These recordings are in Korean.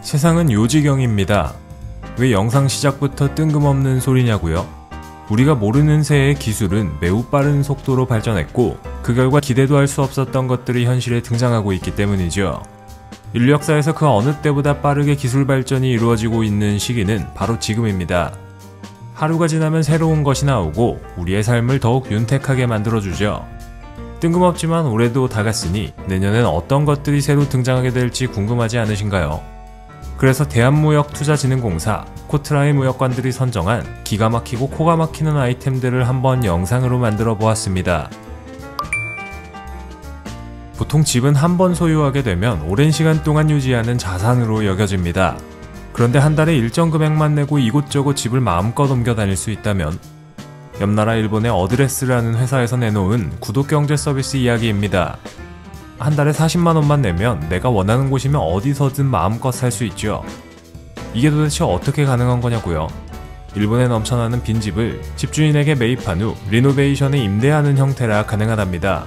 세상은 요지경입니다. 왜 영상 시작부터 뜬금없는 소리냐고요? 우리가 모르는 새의 기술은 매우 빠른 속도로 발전했고 그 결과 기대도 할 수 없었던 것들이 현실에 등장하고 있기 때문이죠. 인류 역사에서 그 어느 때보다 빠르게 기술 발전이 이루어지고 있는 시기는 바로 지금입니다. 하루가 지나면 새로운 것이 나오고 우리의 삶을 더욱 윤택하게 만들어주죠. 뜬금없지만 올해도 다갔으니 내년엔 어떤 것들이 새로 등장하게 될지 궁금하지 않으신가요? 그래서 대한무역투자진흥공사, 코트라의 무역관들이 선정한 기가 막히고 코가 막히는 아이템들을 한번 영상으로 만들어 보았습니다. 보통 집은 한 번 소유하게 되면 오랜 시간 동안 유지하는 자산으로 여겨집니다. 그런데 한 달에 일정 금액만 내고 이곳저곳 집을 마음껏 옮겨 다닐 수 있다면? 옆나라 일본의 어드레스라는 회사에서 내놓은 구독경제 서비스 이야기입니다. 한 달에 40만원만 내면 내가 원하는 곳이면 어디서든 마음껏 살 수 있죠. 이게 도대체 어떻게 가능한 거냐고요? 일본에 넘쳐나는 빈집을 집주인에게 매입한 후 리노베이션에 임대하는 형태라 가능하답니다.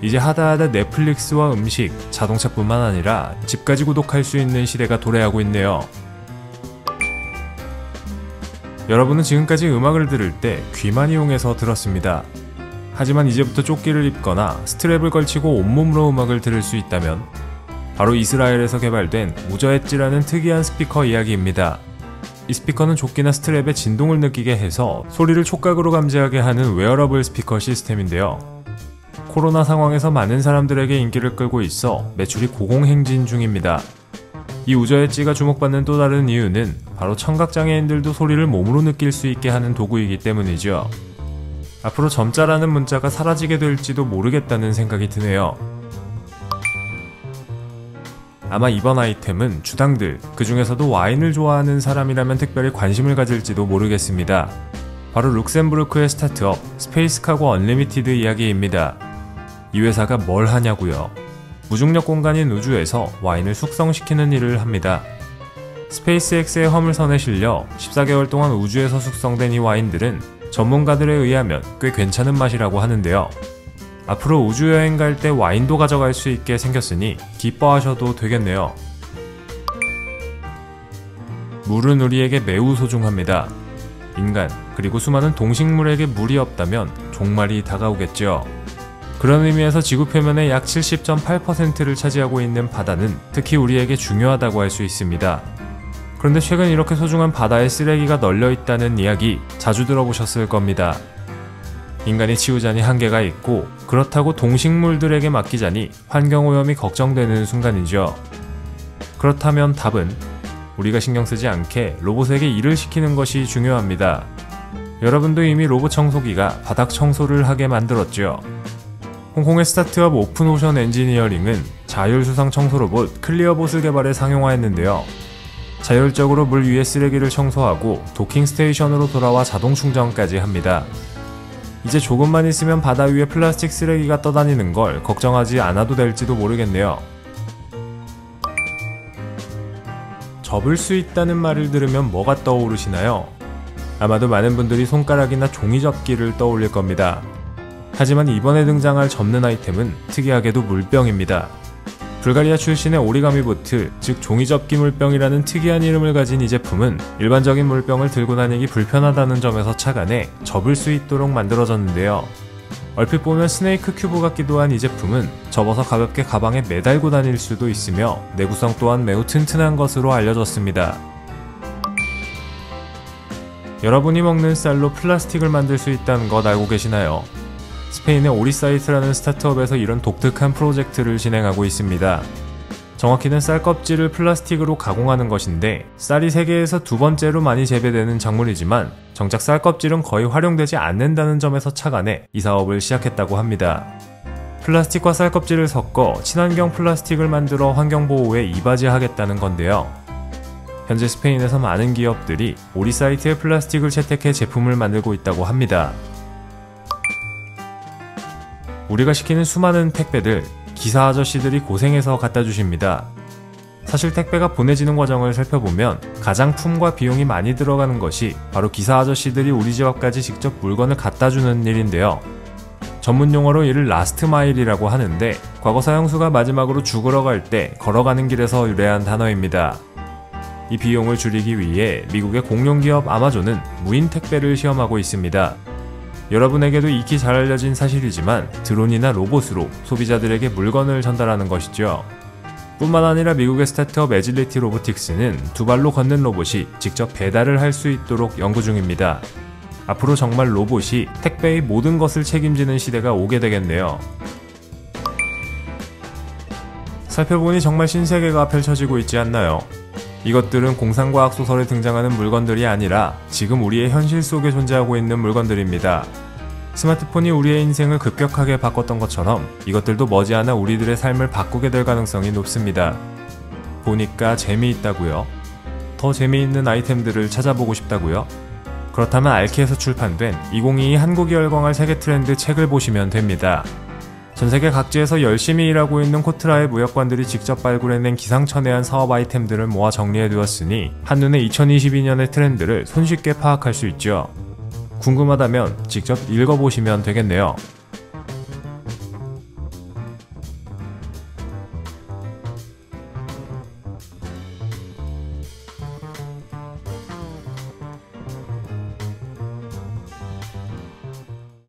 이제 하다하다 넷플릭스와 음식, 자동차뿐만 아니라 집까지 구독할 수 있는 시대가 도래하고 있네요. 여러분은 지금까지 음악을 들을 때 귀만 이용해서 들었습니다. 하지만 이제부터 조끼를 입거나 스트랩을 걸치고 온몸으로 음악을 들을 수 있다면? 바로 이스라엘에서 개발된 우저 엣지라는 특이한 스피커 이야기입니다. 이 스피커는 조끼나 스트랩의 진동을 느끼게 해서 소리를 촉각으로 감지하게 하는 웨어러블 스피커 시스템인데요. 코로나 상황에서 많은 사람들에게 인기를 끌고 있어 매출이 고공행진 중입니다. 이 우저 엣지가 주목받는 또 다른 이유는 바로 청각장애인들도 소리를 몸으로 느낄 수 있게 하는 도구이기 때문이죠. 앞으로 점자라는 문자가 사라지게 될지도 모르겠다는 생각이 드네요. 아마 이번 아이템은 주당들, 그 중에서도 와인을 좋아하는 사람이라면 특별히 관심을 가질지도 모르겠습니다. 바로 룩셈부르크의 스타트업 스페이스카고 언리미티드 이야기입니다. 이 회사가 뭘 하냐고요? 무중력 공간인 우주에서 와인을 숙성시키는 일을 합니다. 스페이스X의 화물선에 실려 14개월 동안 우주에서 숙성된 이 와인들은 전문가들에 의하면 꽤 괜찮은 맛이라고 하는데요. 앞으로 우주여행 갈 때 와인도 가져갈 수 있게 생겼으니 기뻐하셔도 되겠네요. 물은 우리에게 매우 소중합니다. 인간, 그리고 수많은 동식물에게 물이 없다면 종말이 다가오겠죠. 그런 의미에서 지구 표면의 약 70.8%를 차지하고 있는 바다는 특히 우리에게 중요하다고 할 수 있습니다. 그런데 최근 이렇게 소중한 바다에 쓰레기가 널려있다는 이야기 자주 들어보셨을 겁니다. 인간이 치우자니 한계가 있고 그렇다고 동식물들에게 맡기자니 환경오염이 걱정되는 순간이죠. 그렇다면 답은 우리가 신경 쓰지 않게 로봇에게 일을 시키는 것이 중요합니다. 여러분도 이미 로봇 청소기가 바닥 청소를 하게 만들었죠. 홍콩의 스타트업 오픈오션 엔지니어링은 자율수상 청소 로봇 클리어봇을 개발해 상용화했는데요. 자율적으로 물 위의 쓰레기를 청소하고 도킹 스테이션으로 돌아와 자동 충전까지 합니다. 이제 조금만 있으면 바다 위에 플라스틱 쓰레기가 떠다니는 걸 걱정하지 않아도 될지도 모르겠네요. 접을 수 있다는 말을 들으면 뭐가 떠오르시나요? 아마도 많은 분들이 손가락이나 종이접기를 떠올릴 겁니다. 하지만 이번에 등장할 접는 아이템은 특이하게도 물병입니다. 불가리아 출신의 오리가미 보트, 즉 종이접기 물병이라는 특이한 이름을 가진 이 제품은 일반적인 물병을 들고 다니기 불편하다는 점에서 착안해 접을 수 있도록 만들어졌는데요. 얼핏 보면 스네이크 큐브 같기도 한 이 제품은 접어서 가볍게 가방에 매달고 다닐 수도 있으며 내구성 또한 매우 튼튼한 것으로 알려졌습니다. 여러분이 먹는 쌀로 플라스틱을 만들 수 있다는 것 알고 계시나요? 스페인의 오리사이트라는 스타트업에서 이런 독특한 프로젝트를 진행하고 있습니다. 정확히는 쌀 껍질을 플라스틱으로 가공하는 것인데 쌀이 세계에서 두 번째로 많이 재배되는 작물이지만 정작 쌀 껍질은 거의 활용되지 않는다는 점에서 착안해 이 사업을 시작했다고 합니다. 플라스틱과 쌀 껍질을 섞어 친환경 플라스틱을 만들어 환경보호에 이바지하겠다는 건데요. 현재 스페인에서 많은 기업들이 오리사이트의 플라스틱을 채택해 제품을 만들고 있다고 합니다. 우리가 시키는 수많은 택배들, 기사 아저씨들이 고생해서 갖다 주십니다. 사실 택배가 보내지는 과정을 살펴보면 가장 품과 비용이 많이 들어가는 것이 바로 기사 아저씨들이 우리 집 앞까지 직접 물건을 갖다 주는 일인데요. 전문 용어로 이를 라스트 마일이라고 하는데 과거 사형수가 마지막으로 죽으러 갈 때 걸어가는 길에서 유래한 단어입니다. 이 비용을 줄이기 위해 미국의 공룡기업 아마존은 무인 택배를 시험하고 있습니다. 여러분에게도 익히 잘 알려진 사실이지만 드론이나 로봇으로 소비자들에게 물건을 전달하는 것이죠. 뿐만 아니라 미국의 스타트업 애질리티 로보틱스는 두 발로 걷는 로봇이 직접 배달을 할 수 있도록 연구 중입니다. 앞으로 정말 로봇이 택배의 모든 것을 책임지는 시대가 오게 되겠네요. 살펴보니 정말 신세계가 펼쳐지고 있지 않나요? 이것들은 공상과학 소설에 등장하는 물건들이 아니라 지금 우리의 현실 속에 존재하고 있는 물건들입니다. 스마트폰이 우리의 인생을 급격하게 바꿨던 것처럼 이것들도 머지않아 우리들의 삶을 바꾸게 될 가능성이 높습니다. 보니까 재미있다고요? 더 재미있는 아이템들을 찾아보고 싶다고요? 그렇다면 알키에서 출판된 2022 한국이 열광할 세계 트렌드 책을 보시면 됩니다. 전세계 각지에서 열심히 일하고 있는 코트라의 무역관들이 직접 발굴해낸 기상천외한 사업 아이템들을 모아 정리해두었으니 한눈에 2022년의 트렌드를 손쉽게 파악할 수 있죠. 궁금하다면 직접 읽어보시면 되겠네요.